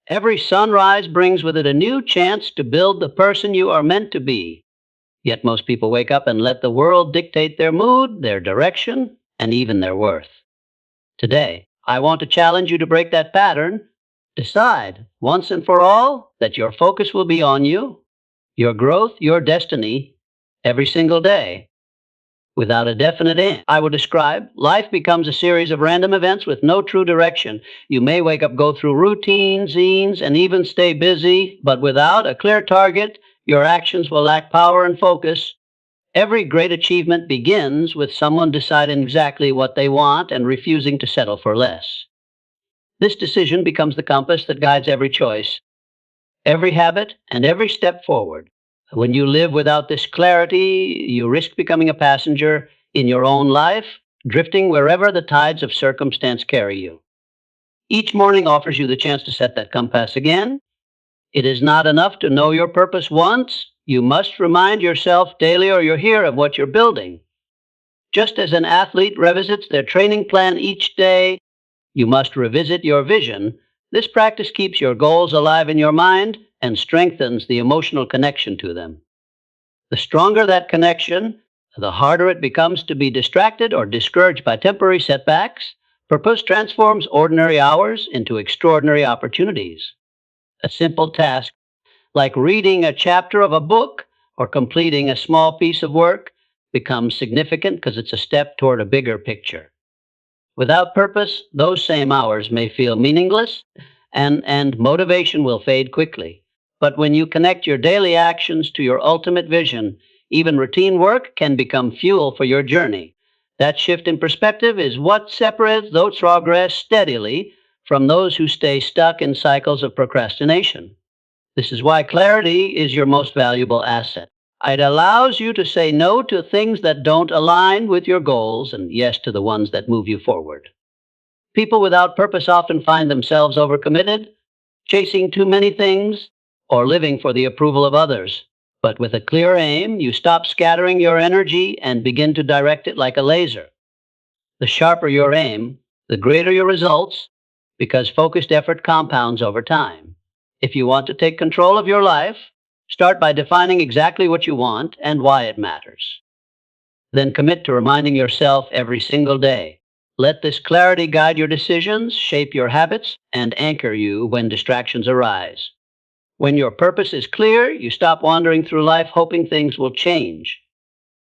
Every sunrise brings with it a new chance to build the person you are meant to be. Yet most people wake up and let the world dictate their mood, their direction, and even their worth. Today, I want to challenge you to break that pattern. Decide, once and for all, that your focus will be on you, your growth, your destiny, every single day. Without a definite end, I will describe, life becomes a series of random events with no true direction. You may wake up, go through routines, zines, and even stay busy, but without a clear target, your actions will lack power and focus. Every great achievement begins with someone deciding exactly what they want and refusing to settle for less. This decision becomes the compass that guides every choice, every habit, and every step forward. When you live without this clarity, you risk becoming a passenger in your own life, drifting wherever the tides of circumstance carry you. Each morning offers you the chance to set that compass again. It is not enough to know your purpose once. You must remind yourself daily or you'll hear of what you're building. Just as an athlete revisits their training plan each day, you must revisit your vision. This practice keeps your goals alive in your mind and strengthens the emotional connection to them. The stronger that connection, the harder it becomes to be distracted or discouraged by temporary setbacks. Purpose transforms ordinary hours into extraordinary opportunities. A simple task, like reading a chapter of a book or completing a small piece of work, becomes significant because it's a step toward a bigger picture. Without purpose, those same hours may feel meaningless and motivation will fade quickly. But when you connect your daily actions to your ultimate vision, even routine work can become fuel for your journey. That shift in perspective is what separates those who progress steadily from those who stay stuck in cycles of procrastination. This is why clarity is your most valuable asset. It allows you to say no to things that don't align with your goals and yes to the ones that move you forward. People without purpose often find themselves overcommitted, chasing too many things, or living for the approval of others. But with a clear aim, you stop scattering your energy and begin to direct it like a laser. The sharper your aim, the greater your results, because focused effort compounds over time. If you want to take control of your life, start by defining exactly what you want and why it matters. Then commit to reminding yourself every single day. Let this clarity guide your decisions, shape your habits, and anchor you when distractions arise. When your purpose is clear, you stop wandering through life hoping things will change.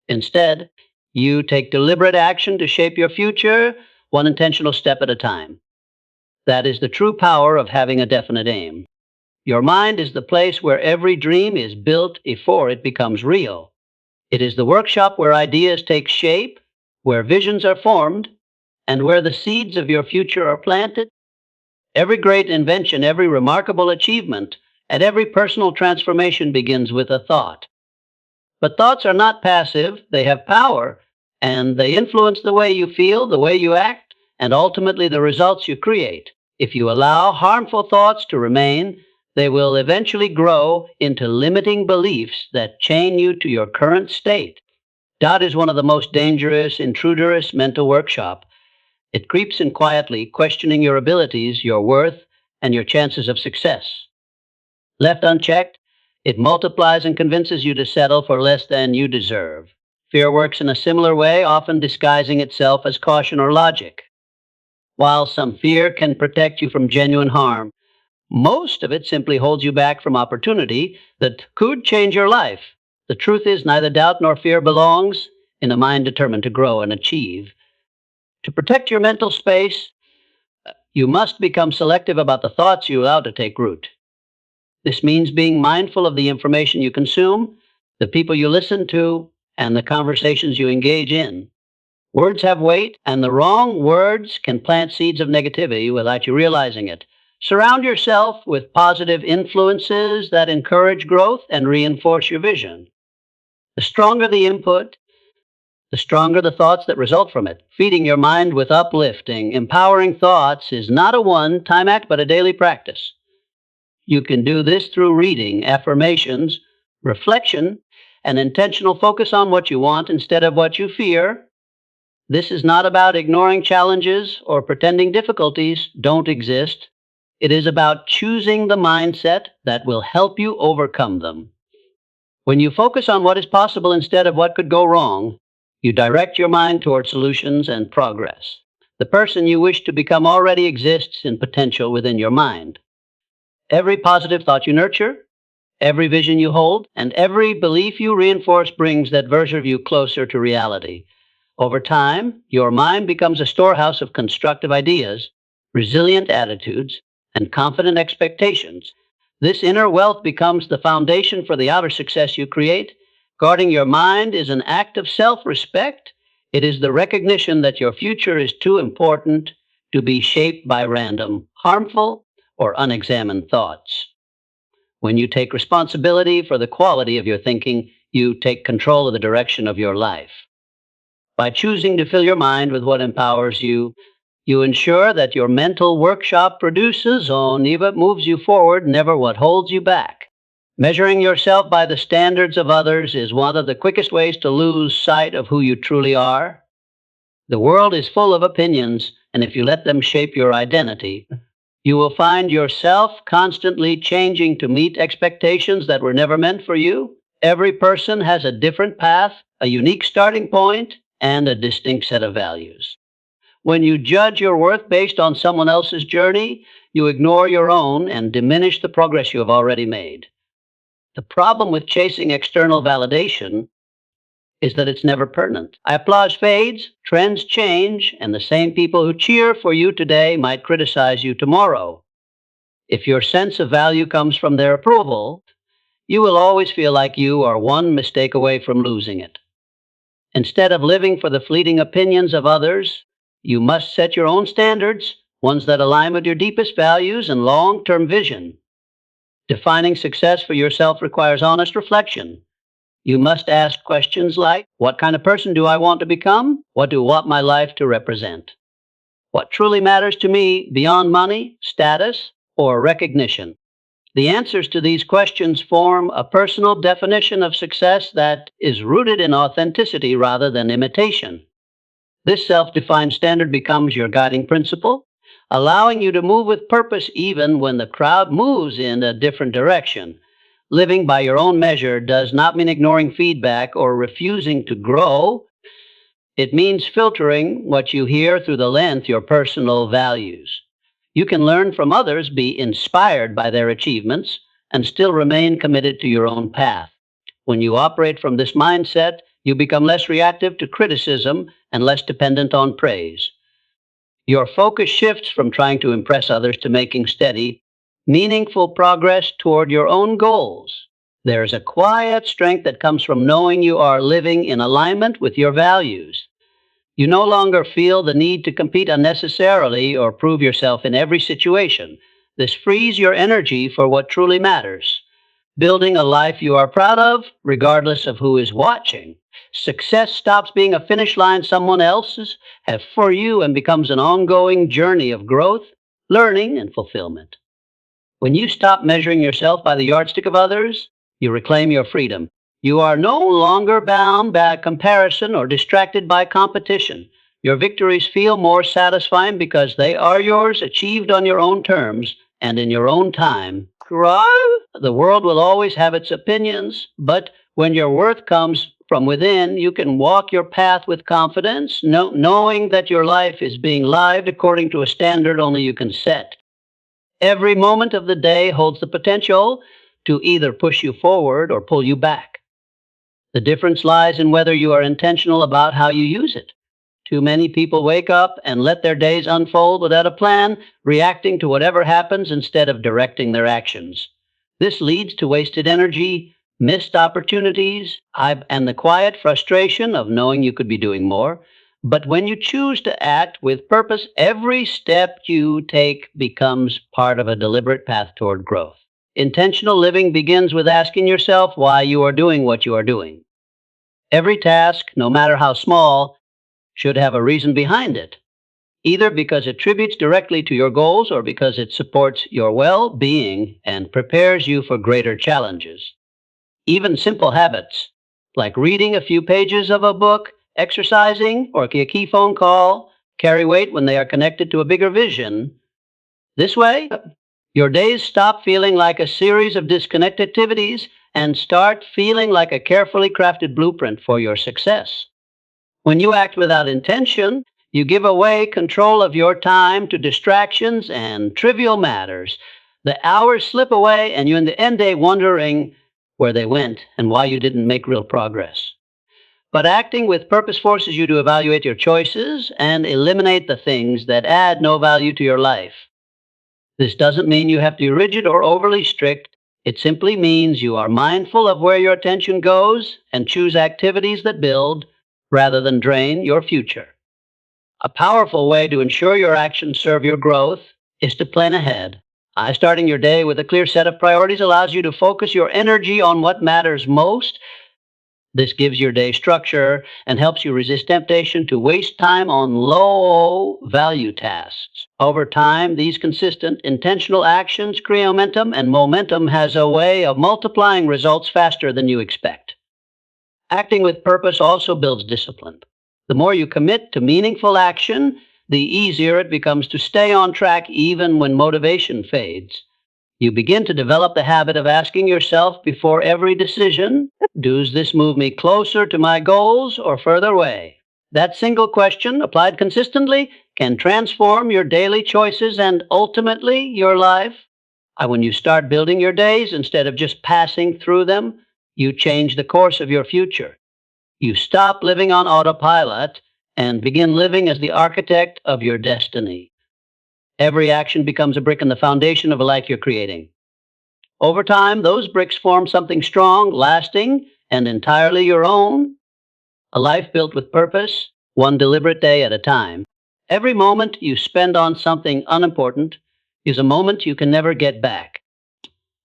Instead, you take deliberate action to shape your future, one intentional step at a time. That is the true power of having a definite aim. Your mind is the place where every dream is built before it becomes real. It is the workshop where ideas take shape, where visions are formed, and where the seeds of your future are planted. Every great invention, every remarkable achievement, and every personal transformation begins with a thought. But thoughts are not passive, they have power, and they influence the way you feel, the way you act, and ultimately the results you create. If you allow harmful thoughts to remain, they will eventually grow into limiting beliefs that chain you to your current state. Doubt is one of the most dangerous, intruderous mental workshop. It creeps in quietly, questioning your abilities, your worth, and your chances of success. Left unchecked, it multiplies and convinces you to settle for less than you deserve. Fear works in a similar way, often disguising itself as caution or logic. While some fear can protect you from genuine harm, most of it simply holds you back from opportunity that could change your life. The truth is, neither doubt nor fear belongs in a mind determined to grow and achieve. To protect your mental space, you must become selective about the thoughts you allow to take root. This means being mindful of the information you consume, the people you listen to, and the conversations you engage in. Words have weight, and the wrong words can plant seeds of negativity without you realizing it. Surround yourself with positive influences that encourage growth and reinforce your vision. The stronger the input, the stronger the thoughts that result from it. Feeding your mind with uplifting, empowering thoughts is not a one-time act, but a daily practice. You can do this through reading, affirmations, reflection, and intentional focus on what you want instead of what you fear. This is not about ignoring challenges or pretending difficulties don't exist. It is about choosing the mindset that will help you overcome them. When you focus on what is possible instead of what could go wrong, you direct your mind toward solutions and progress. The person you wish to become already exists in potential within your mind. Every positive thought you nurture, every vision you hold, and every belief you reinforce brings that version of you closer to reality. Over time, your mind becomes a storehouse of constructive ideas, resilient attitudes, and confident expectations. This inner wealth becomes the foundation for the outer success you create. Guarding your mind is an act of self respect. It is the recognition that your future is too important to be shaped by random, harmful, or unexamined thoughts. When you take responsibility for the quality of your thinking, you take control of the direction of your life. By choosing to fill your mind with what empowers you, you ensure that your mental workshop produces only what moves you forward, never what holds you back. Measuring yourself by the standards of others is one of the quickest ways to lose sight of who you truly are. The world is full of opinions, and if you let them shape your identity, you will find yourself constantly changing to meet expectations that were never meant for you. Every person has a different path, a unique starting point, and a distinct set of values. When you judge your worth based on someone else's journey, you ignore your own and diminish the progress you have already made. The problem with chasing external validation is that it's never permanent. Applause fades, trends change, and the same people who cheer for you today might criticize you tomorrow. If your sense of value comes from their approval, you will always feel like you are one mistake away from losing it. Instead of living for the fleeting opinions of others, you must set your own standards, ones that align with your deepest values and long-term vision. Defining success for yourself requires honest reflection. You must ask questions like, what kind of person do I want to become? What do I want my life to represent? What truly matters to me beyond money, status, or recognition? The answers to these questions form a personal definition of success that is rooted in authenticity rather than imitation. This self-defined standard becomes your guiding principle, allowing you to move with purpose even when the crowd moves in a different direction. Living by your own measure does not mean ignoring feedback or refusing to grow. It means filtering what you hear through the lens of your personal values. You can learn from others, be inspired by their achievements, and still remain committed to your own path. When you operate from this mindset, you become less reactive to criticism and less dependent on praise. Your focus shifts from trying to impress others to making steady, meaningful progress toward your own goals. There is a quiet strength that comes from knowing you are living in alignment with your values. You no longer feel the need to compete unnecessarily or prove yourself in every situation. This frees your energy for what truly matters, building a life you are proud of, regardless of who is watching. Success stops being a finish line someone else's has for you and becomes an ongoing journey of growth, learning, and fulfillment. When you stop measuring yourself by the yardstick of others, you reclaim your freedom. You are no longer bound by comparison or distracted by competition. Your victories feel more satisfying because they are yours, achieved on your own terms and in your own time. The world will always have its opinions, but when your worth comes from within, you can walk your path with confidence, knowing that your life is being lived according to a standard only you can set. Every moment of the day holds the potential to either push you forward or pull you back. The difference lies in whether you are intentional about how you use it. Too many people wake up and let their days unfold without a plan, reacting to whatever happens instead of directing their actions. This leads to wasted energy, missed opportunities, and the quiet frustration of knowing you could be doing more. But when you choose to act with purpose, every step you take becomes part of a deliberate path toward growth. Intentional living begins with asking yourself why you are doing what you are doing. Every task, no matter how small, should have a reason behind it, either because it tributes directly to your goals or because it supports your well-being and prepares you for greater challenges. Even simple habits, like reading a few pages of a book, exercising, or a key phone call, carry weight when they are connected to a bigger vision. This way, Your days stop feeling like a series of disconnected activities and start feeling like a carefully crafted blueprint for your success. When you act without intention, you give away control of your time to distractions and trivial matters. The hours slip away, and you in the end day wondering where they went and why you didn't make real progress. But acting with purpose forces you to evaluate your choices and eliminate the things that add no value to your life. This doesn't mean you have to be rigid or overly strict. It simply means you are mindful of where your attention goes and choose activities that build rather than drain your future. A powerful way to ensure your actions serve your growth is to plan ahead. Starting your day with a clear set of priorities allows you to focus your energy on what matters most. This gives your day structure and helps you resist temptation to waste time on low value tasks. Over time, these consistent, intentional actions create momentum, and momentum has a way of multiplying results faster than you expect. Acting with purpose also builds discipline. The more you commit to meaningful action, the easier it becomes to stay on track even when motivation fades. You begin to develop the habit of asking yourself before every decision, does this move me closer to my goals or further away? That single question, applied consistently, can transform your daily choices and ultimately your life. When you start building your days instead of just passing through them, you change the course of your future. You stop living on autopilot and begin living as the architect of your destiny. Every action becomes a brick in the foundation of a life you're creating. Over time, those bricks form something strong, lasting, and entirely your own. A life built with purpose, one deliberate day at a time. Every moment you spend on something unimportant is a moment you can never get back.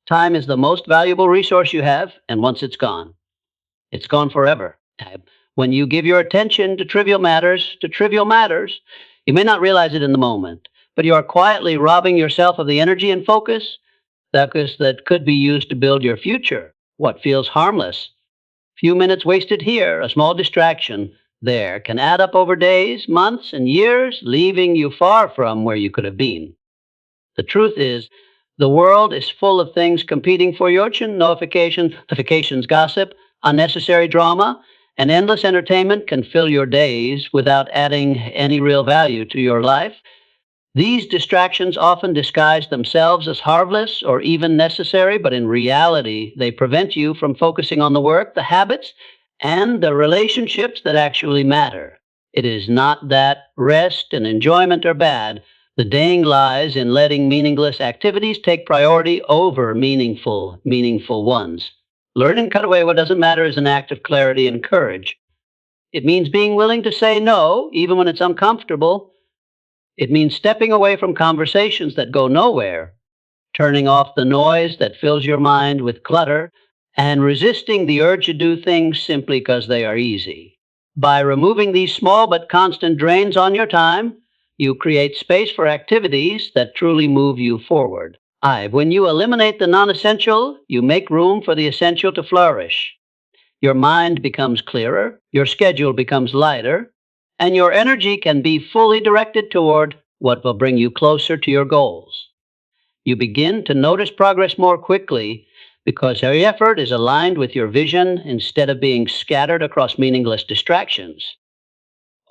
Time is the most valuable resource you have, and once it's gone forever. When you give your attention to trivial matters, you may not realize it in the moment, but you are quietly robbing yourself of the energy and focus that could be used to build your future. What feels harmless, few minutes wasted here, a small distraction there, can add up over days, months, and years, leaving you far from where you could have been. The truth is, the world is full of things competing for your attention: notifications, gossip, unnecessary drama, and endless entertainment can fill your days without adding any real value to your life. These distractions often disguise themselves as harmless or even necessary, but in reality, they prevent you from focusing on the work, the habits, and the relationships that actually matter. It is not that rest and enjoyment are bad. The dang lies in letting meaningless activities take priority over meaningful ones. Learning to cut away what doesn't matter is an act of clarity and courage. It means being willing to say no, even when it's uncomfortable. It means stepping away from conversations that go nowhere, turning off the noise that fills your mind with clutter, and resisting the urge to do things simply because they are easy. By removing these small but constant drains on your time, you create space for activities that truly move you forward. When you eliminate the non essential, you make room for the essential to flourish. Your mind becomes clearer, your schedule becomes lighter, and your energy can be fully directed toward what will bring you closer to your goals. You begin to notice progress more quickly because your effort is aligned with your vision instead of being scattered across meaningless distractions.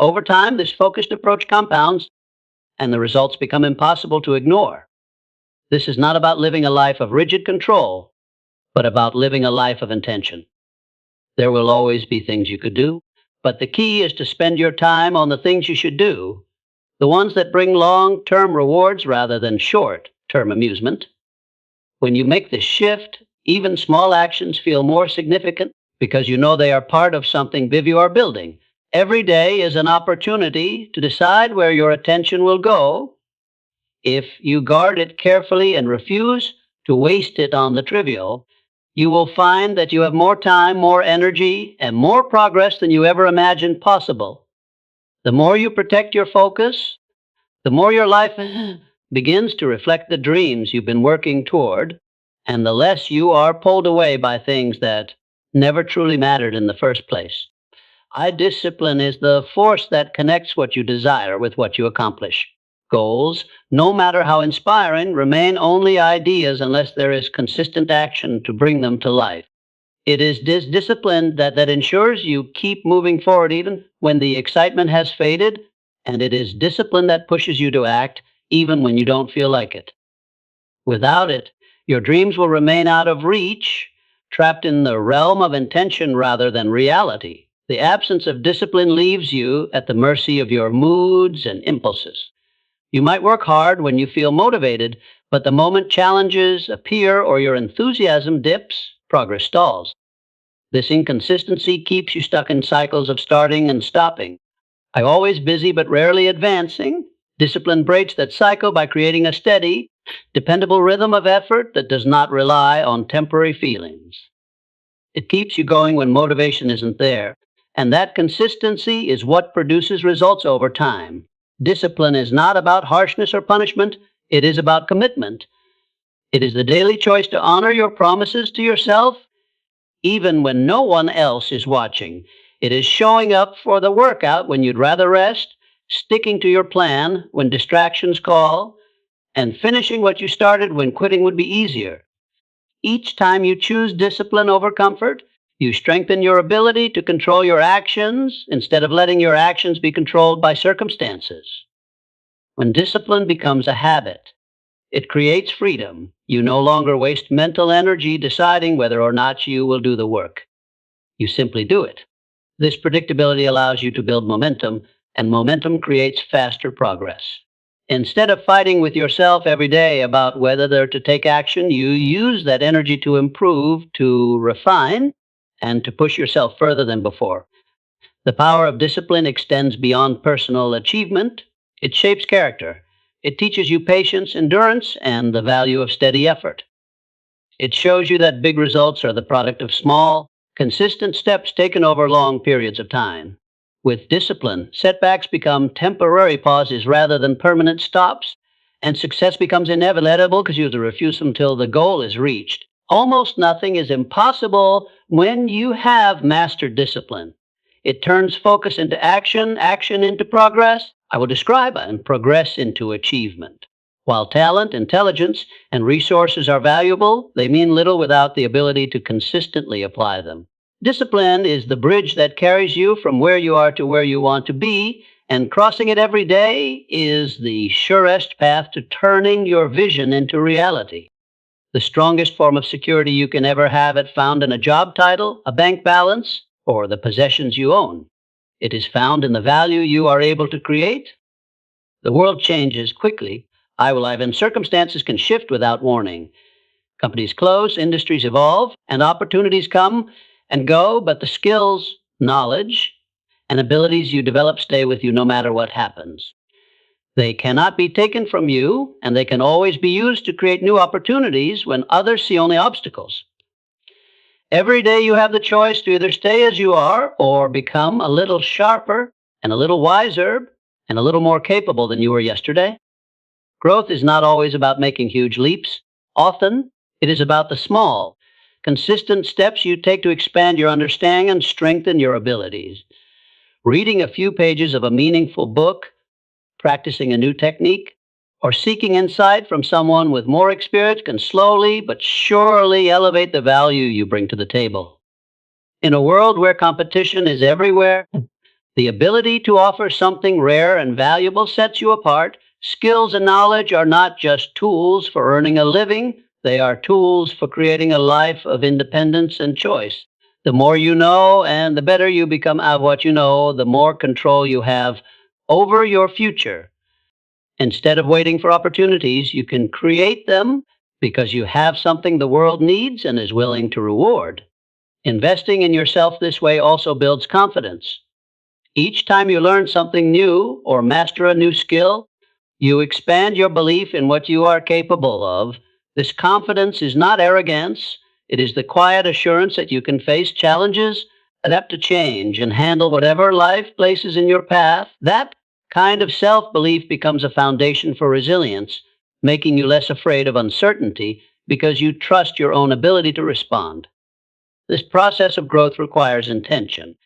Over time, this focused approach compounds and the results become impossible to ignore. This is not about living a life of rigid control, but about living a life of intention. There will always be things you could do, but the key is to spend your time on the things you should do, the ones that bring long-term rewards rather than short-term amusement. When you make this shift, even small actions feel more significant because you know they are part of something big you are building. Every day is an opportunity to decide where your attention will go. If you guard it carefully and refuse to waste it on the trivial, you will find that you have more time, more energy, and more progress than you ever imagined possible. The more you protect your focus, the more your life begins to reflect the dreams you've been working toward, and the less you are pulled away by things that never truly mattered in the first place. Discipline is the force that connects what you desire with what you accomplish. Goals, no matter how inspiring, remain only ideas unless there is consistent action to bring them to life. It is this discipline that ensures you keep moving forward even when the excitement has faded, and it is discipline that pushes you to act even when you don't feel like it. Without it, your dreams will remain out of reach, trapped in the realm of intention rather than reality. The absence of discipline leaves you at the mercy of your moods and impulses. You might work hard when you feel motivated, but the moment challenges appear or your enthusiasm dips, progress stalls. This inconsistency keeps you stuck in cycles of starting and stopping. I'm always busy but rarely advancing. Discipline breaks that cycle by creating a steady, dependable rhythm of effort that does not rely on temporary feelings. It keeps you going when motivation isn't there, and that consistency is what produces results over time. Discipline is not about harshness or punishment, it is about commitment. It is the daily choice to honor your promises to yourself even when no one else is watching. It is showing up for the workout when you'd rather rest, sticking to your plan when distractions call, and finishing what you started when quitting would be easier. Each time you choose discipline over comfort, you strengthen your ability to control your actions instead of letting your actions be controlled by circumstances. When discipline becomes a habit, it creates freedom. You no longer waste mental energy deciding whether or not you will do the work. You simply do it. This predictability allows you to build momentum, and momentum creates faster progress. Instead of fighting with yourself every day about whether to take action, you use that energy to improve, to refine, and to push yourself further than before. The power of discipline extends beyond personal achievement. It shapes character. It teaches you patience, endurance, and the value of steady effort. It shows you that big results are the product of small, consistent steps taken over long periods of time. With discipline, setbacks become temporary pauses rather than permanent stops, and success becomes inevitable because you have to refuse until the goal is reached. Almost nothing is impossible when you have mastered discipline. It turns focus into action, action into progress. I will describe it, and progress into achievement. While talent, intelligence, and resources are valuable, they mean little without the ability to consistently apply them. Discipline is the bridge that carries you from where you are to where you want to be, and crossing it every day is the surest path to turning your vision into reality. The strongest form of security you can ever have is found in a job title, a bank balance, or the possessions you own. It is found in the value you are able to create. The world changes quickly. And circumstances can shift without warning. Companies close, industries evolve, and opportunities come and go, but the skills, knowledge, and abilities you develop stay with you no matter what happens. They cannot be taken from you, and they can always be used to create new opportunities when others see only obstacles. Every day you have the choice to either stay as you are or become a little sharper and a little wiser and a little more capable than you were yesterday. Growth is not always about making huge leaps. Often, it is about the small, consistent steps you take to expand your understanding and strengthen your abilities. Reading a few pages of a meaningful book, practicing a new technique, or seeking insight from someone with more experience can slowly but surely elevate the value you bring to the table. In a world where competition is everywhere, the ability to offer something rare and valuable sets you apart. Skills and knowledge are not just tools for earning a living, they are tools for creating a life of independence and choice. The more you know and the better you become at what you know, the more control you have over your future. Instead of waiting for opportunities, you can create them because you have something the world needs and is willing to reward. Investing in yourself this way also builds confidence. Each time you learn something new or master a new skill, you expand your belief in what you are capable of. This confidence is not arrogance, it is the quiet assurance that you can face challenges, adapt to change, and handle whatever life places in your path. That kind of self belief becomes a foundation for resilience, making you less afraid of uncertainty because you trust your own ability to respond. This process of growth requires intention.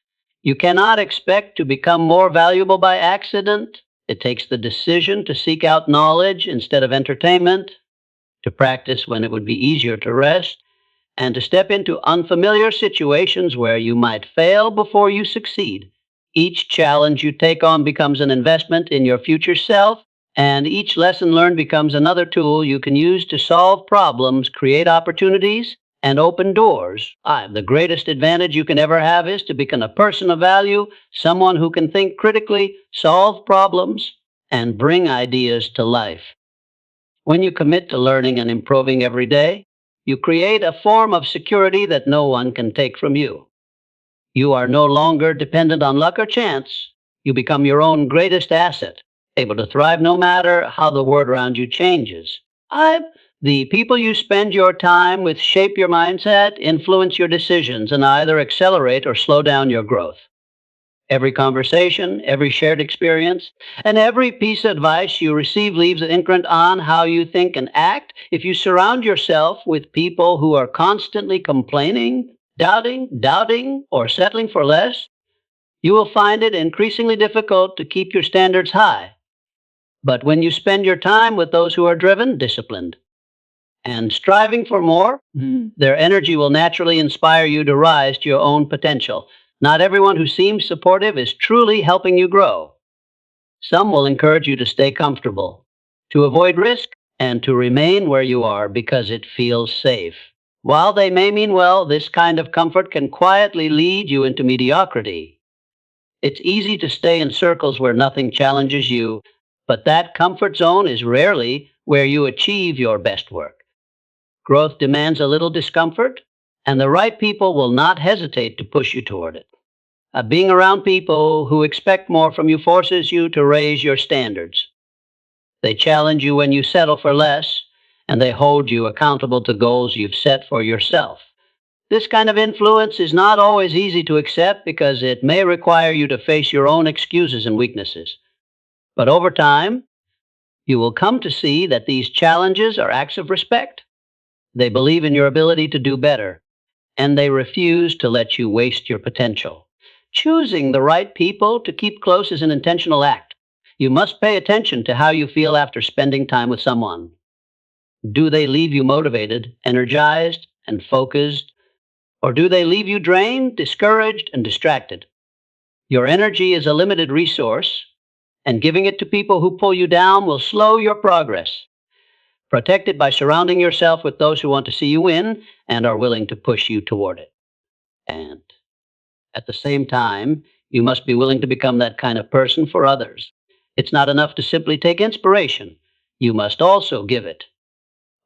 You cannot expect to become more valuable by accident. It takes the decision to seek out knowledge instead of entertainment, to practice when it would be easier to rest, and to step into unfamiliar situations where you might fail before you succeed. Each challenge you take on becomes an investment in your future self, and each lesson learned becomes another tool you can use to solve problems, create opportunities, and open doors. The greatest advantage you can ever have is to become a person of value, someone who can think critically, solve problems, and bring ideas to life. When you commit to learning and improving every day, you create a form of security that no one can take from you. You are no longer dependent on luck or chance. You become your own greatest asset, able to thrive no matter how the world around you changes. The people you spend your time with shape your mindset, influence your decisions, and either accelerate or slow down your growth. Every conversation, every shared experience, and every piece of advice you receive leaves an imprint on how you think and act. If you surround yourself with people who are constantly complaining, doubting, or settling for less, you will find it increasingly difficult to keep your standards high. But when you spend your time with those who are driven, disciplined, and striving for more, their energy will naturally inspire you to rise to your own potential. Not everyone who seems supportive is truly helping you grow. Some will encourage you to stay comfortable, to avoid risk, and to remain where you are because it feels safe. While they may mean well, this kind of comfort can quietly lead you into mediocrity. It's easy to stay in circles where nothing challenges you, but that comfort zone is rarely where you achieve your best work. Growth demands a little discomfort, and the right people will not hesitate to push you toward it. Being around people who expect more from you forces you to raise your standards. They challenge you when you settle for less, and they hold you accountable to goals you've set for yourself. This kind of influence is not always easy to accept because it may require you to face your own excuses and weaknesses. But over time, you will come to see that these challenges are acts of respect. They believe in your ability to do better, and they refuse to let you waste your potential. Choosing the right people to keep close is an intentional act. You must pay attention to how you feel after spending time with someone. Do they leave you motivated, energized, and focused? Or do they leave you drained, discouraged, and distracted? Your energy is a limited resource, and giving it to people who pull you down will slow your progress. Protect it by surrounding yourself with those who want to see you win and are willing to push you toward it. And at the same time, you must be willing to become that kind of person for others. It's not enough to simply take inspiration. You must also give it.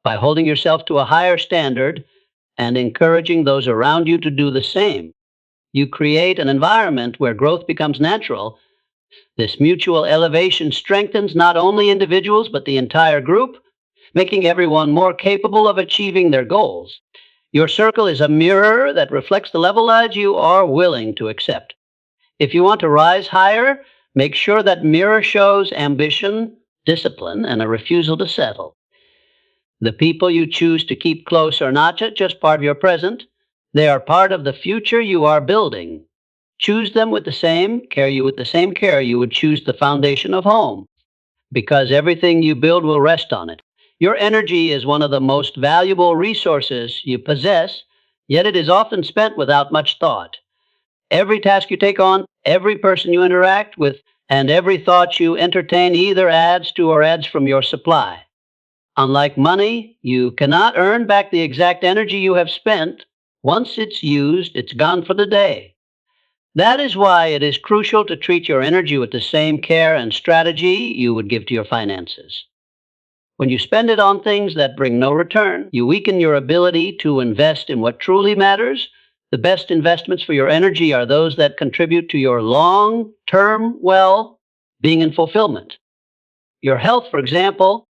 By holding yourself to a higher standard and encouraging those around you to do the same, you create an environment where growth becomes natural. This mutual elevation strengthens not only individuals but the entire group, making everyone more capable of achieving their goals. Your circle is a mirror that reflects the level that you are willing to accept. If you want to rise higher, make sure that mirror shows ambition, discipline, and a refusal to settle. The people you choose to keep close are not just part of your present, they are part of the future you are building. Choose them with the same care you would choose the foundation of home, because everything you build will rest on it. Your energy is one of the most valuable resources you possess, yet it is often spent without much thought. Every task you take on, every person you interact with, and every thought you entertain either adds to or adds from your supply. Unlike money, you cannot earn back the exact energy you have spent. Once it's used, it's gone for the day. That is why it is crucial to treat your energy with the same care and strategy you would give to your finances. When you spend it on things that bring no return, you weaken your ability to invest in what truly matters. The best investments for your energy are those that contribute to your long-term well-being and fulfillment. Your health, for example,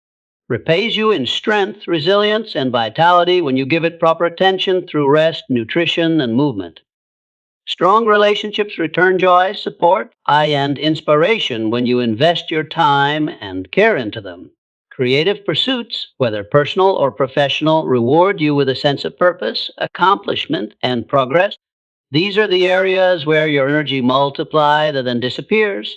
repays you in strength, resilience, and vitality when you give it proper attention through rest, nutrition, and movement. Strong relationships return joy, support, and inspiration when you invest your time and care into them. Creative pursuits, whether personal or professional, reward you with a sense of purpose, accomplishment, and progress. These are the areas where your energy multiplies and then disappears.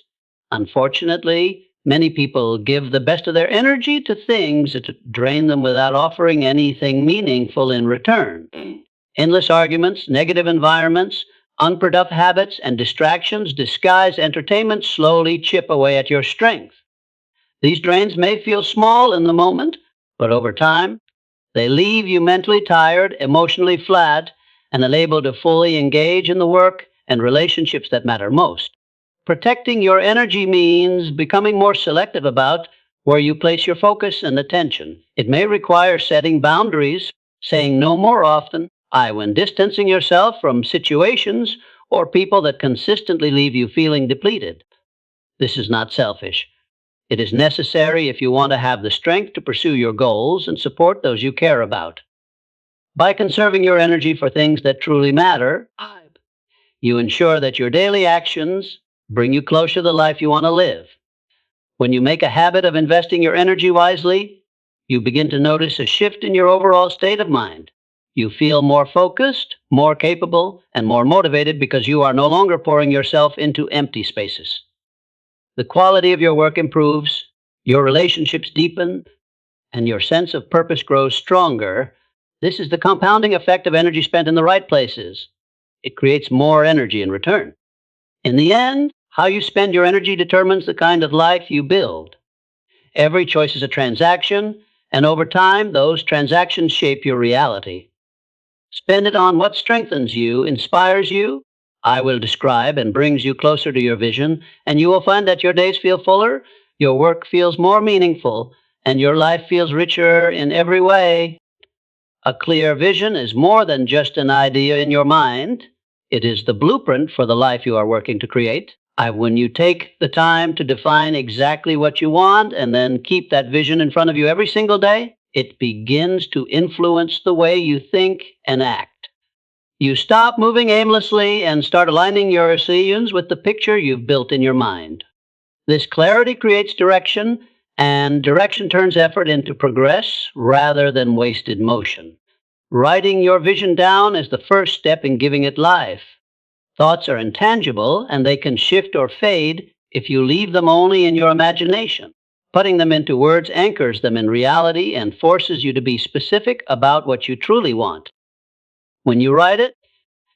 Unfortunately, Many people give the best of their energy to things that drain them without offering anything meaningful in return. Endless arguments, negative environments, unproductive habits, and distractions disguised entertainment slowly chip away at your strength. These drains may feel small in the moment, but over time, they leave you mentally tired, emotionally flat, and unable to fully engage in the work and relationships that matter most. Protecting your energy means becoming more selective about where you place your focus and attention. It may require setting boundaries, saying no more often, when distancing yourself from situations or people that consistently leave you feeling depleted. This is not selfish. It is necessary if you want to have the strength to pursue your goals and support those you care about. By conserving your energy for things that truly matter, you ensure that your daily actions bring you closer to the life you want to live. When you make a habit of investing your energy wisely, you begin to notice a shift in your overall state of mind. You feel more focused, more capable, and more motivated because you are no longer pouring yourself into empty spaces. The quality of your work improves, your relationships deepen, and your sense of purpose grows stronger. This is the compounding effect of energy spent in the right places. It creates more energy in return. In the end, how you spend your energy determines the kind of life you build. Every choice is a transaction, and over time, those transactions shape your reality. Spend it on what strengthens you, inspires you, I will describe, and brings you closer to your vision, and you will find that your days feel fuller, your work feels more meaningful, and your life feels richer in every way. A clear vision is more than just an idea in your mind. It is the blueprint for the life you are working to create. When you take the time to define exactly what you want and then keep that vision in front of you every single day, it begins to influence the way you think and act. You stop moving aimlessly and start aligning your decisions with the picture you've built in your mind. This clarity creates direction, and direction turns effort into progress rather than wasted motion. Writing your vision down is the first step in giving it life. Thoughts are intangible, and they can shift or fade if you leave them only in your imagination. Putting them into words anchors them in reality and forces you to be specific about what you truly want. When you write it,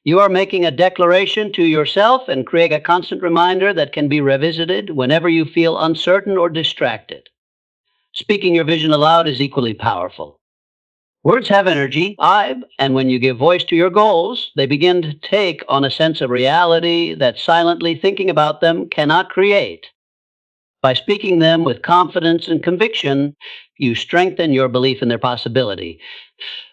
you are making a declaration to yourself and create a constant reminder that can be revisited whenever you feel uncertain or distracted. Speaking your vision aloud is equally powerful. Words have energy, and when you give voice to your goals, they begin to take on a sense of reality that silently thinking about them cannot create. By speaking them with confidence and conviction, you strengthen your belief in their possibility.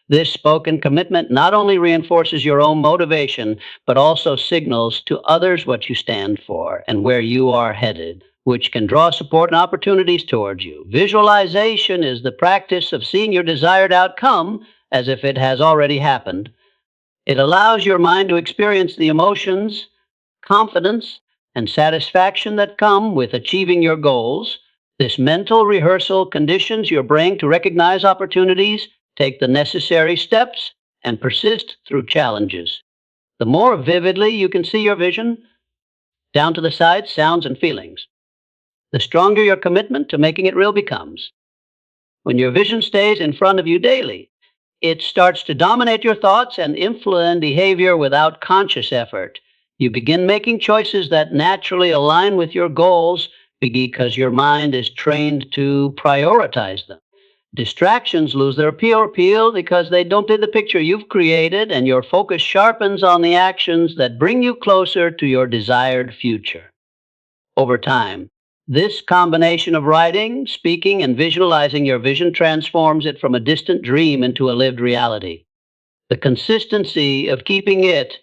This spoken commitment not only reinforces your own motivation, but also signals to others what you stand for and where you are headed, which can draw support and opportunities towards you. Visualization is the practice of seeing your desired outcome as if it has already happened. It allows your mind to experience the emotions, confidence, and satisfaction that come with achieving your goals. This mental rehearsal conditions your brain to recognize opportunities, take the necessary steps, and persist through challenges. The more vividly you can see your vision, down to the sights, sounds, and feelings, the stronger your commitment to making it real becomes. When your vision stays in front of you daily, it starts to dominate your thoughts and influence behavior without conscious effort. You begin making choices that naturally align with your goals because your mind is trained to prioritize them. Distractions lose their appeal because they don't fit the picture you've created, and your focus sharpens on the actions that bring you closer to your desired future. Over time, this combination of writing, speaking, and visualizing your vision transforms it from a distant dream into a lived reality. The consistency of keeping it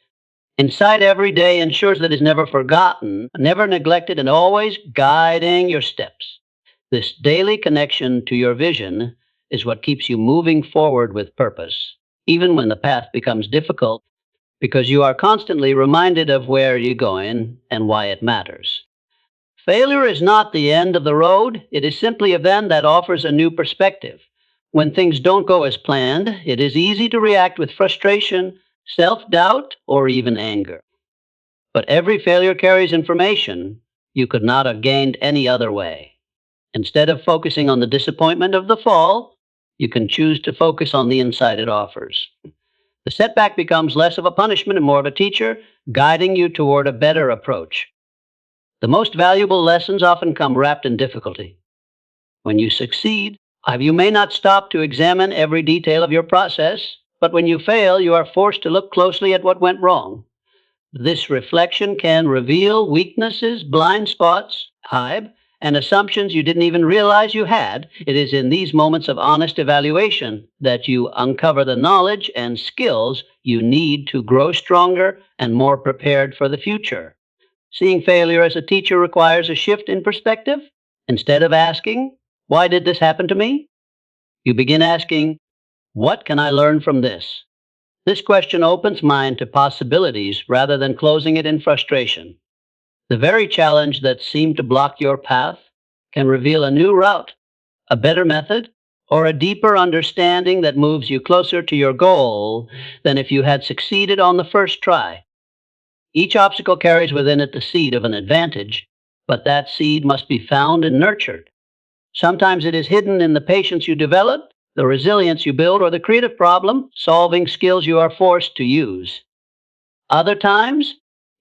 inside every day ensures that it's never forgotten, never neglected, and always guiding your steps. This daily connection to your vision is what keeps you moving forward with purpose, even when the path becomes difficult, because you are constantly reminded of where you're going and why it matters. Failure is not the end of the road, it is simply a event that offers a new perspective. When things don't go as planned, it is easy to react with frustration, self-doubt, or even anger. But every failure carries information you could not have gained any other way. Instead of focusing on the disappointment of the fall, you can choose to focus on the insight it offers. The setback becomes less of a punishment and more of a teacher, guiding you toward a better approach. The most valuable lessons often come wrapped in difficulty. When you succeed, you may not stop to examine every detail of your process, but when you fail, you are forced to look closely at what went wrong. This reflection can reveal weaknesses, blind spots, and assumptions you didn't even realize you had. It is in these moments of honest evaluation that you uncover the knowledge and skills you need to grow stronger and more prepared for the future. Seeing failure as a teacher requires a shift in perspective. Instead of asking, "Why did this happen to me?" you begin asking, "What can I learn from this?" This question opens mind to possibilities rather than closing it in frustration. The very challenge that seemed to block your path can reveal a new route, a better method, or a deeper understanding that moves you closer to your goal than if you had succeeded on the first try. Each obstacle carries within it the seed of an advantage, but that seed must be found and nurtured. Sometimes it is hidden in the patience you develop, the resilience you build, or the creative problem solving skills you are forced to use. Other times,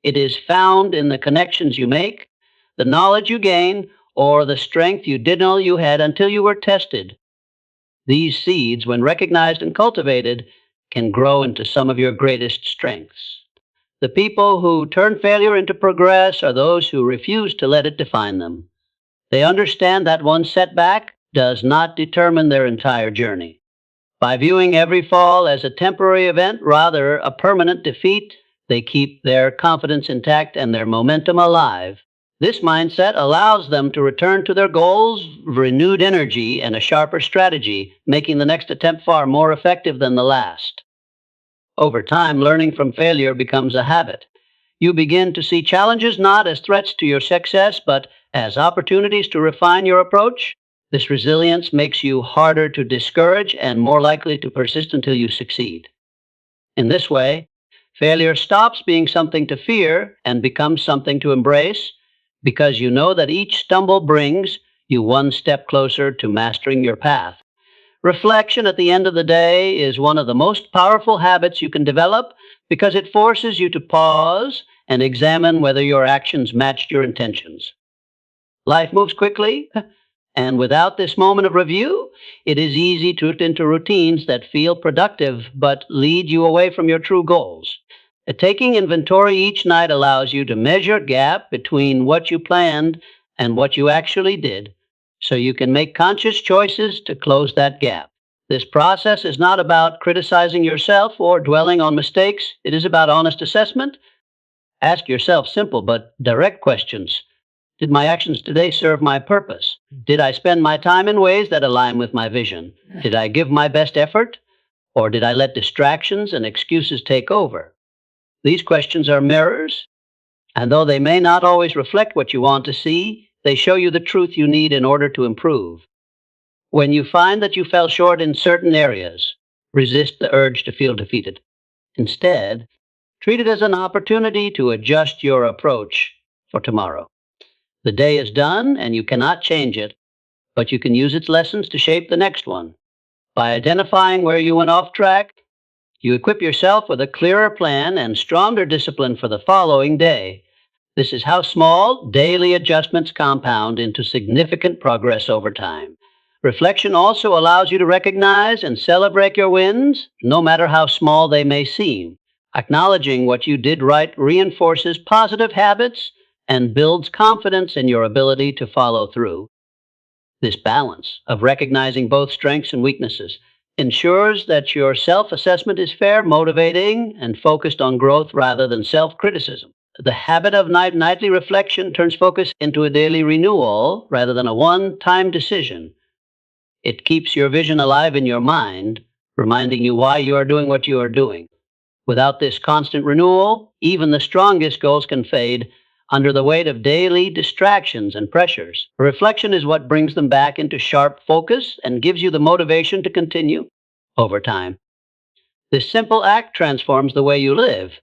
it is found in the connections you make, the knowledge you gain, or the strength you didn't know you had until you were tested. These seeds, when recognized and cultivated, can grow into some of your greatest strengths. The people who turn failure into progress are those who refuse to let it define them. They understand that one setback does not determine their entire journey. By viewing every fall as a temporary event, rather a permanent defeat, they keep their confidence intact and their momentum alive. This mindset allows them to return to their goals, renewed energy, and a sharper strategy, making the next attempt far more effective than the last. Over time, learning from failure becomes a habit. You begin to see challenges not as threats to your success, but as opportunities to refine your approach. This resilience makes you harder to discourage and more likely to persist until you succeed. In this way, failure stops being something to fear and becomes something to embrace because you know that each stumble brings you one step closer to mastering your path. Reflection at the end of the day is one of the most powerful habits you can develop because it forces you to pause and examine whether your actions matched your intentions. Life moves quickly, and without this moment of review, it is easy to get into routines that feel productive but lead you away from your true goals. Taking inventory each night allows you to measure gap between what you planned and what you actually did, so you can make conscious choices to close that gap. This process is not about criticizing yourself or dwelling on mistakes. It is about honest assessment. Ask yourself simple but direct questions. Did my actions today serve my purpose? Did I spend my time in ways that align with my vision? Did I give my best effort? Or did I let distractions and excuses take over? These questions are mirrors, and though they may not always reflect what you want to see, they show you the truth you need in order to improve. When you find that you fell short in certain areas, resist the urge to feel defeated. Instead, treat it as an opportunity to adjust your approach for tomorrow. The day is done and you cannot change it, but you can use its lessons to shape the next one. By identifying where you went off track, you equip yourself with a clearer plan and stronger discipline for the following day. This is how small, daily adjustments compound into significant progress over time. Reflection also allows you to recognize and celebrate your wins, no matter how small they may seem. Acknowledging what you did right reinforces positive habits and builds confidence in your ability to follow through. This balance of recognizing both strengths and weaknesses ensures that your self-assessment is fair, motivating, and focused on growth rather than self-criticism. The habit of nightly reflection turns focus into a daily renewal rather than a one-time decision. It keeps your vision alive in your mind, reminding you why you are doing what you are doing. Without this constant renewal, even the strongest goals can fade under the weight of daily distractions and pressures. Reflection is what brings them back into sharp focus and gives you the motivation to continue over time. This simple act transforms the way you live.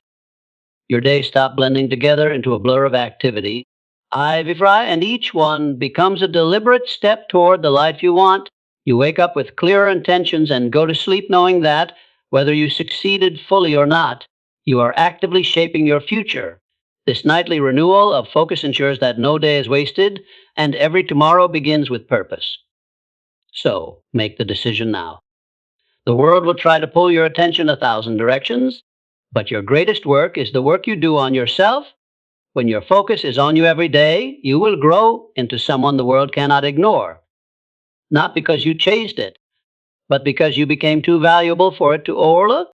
Your days stop blending together into a blur of activity. Ivy Fry, and each one becomes a deliberate step toward the life you want. You wake up with clearer intentions and go to sleep knowing that, whether you succeeded fully or not, you are actively shaping your future. This nightly renewal of focus ensures that no day is wasted and every tomorrow begins with purpose. So, make the decision now. The world will try to pull your attention a thousand directions, but your greatest work is the work you do on yourself. When your focus is on you every day, you will grow into someone the world cannot ignore. Not because you chased it, but because you became too valuable for it to overlook.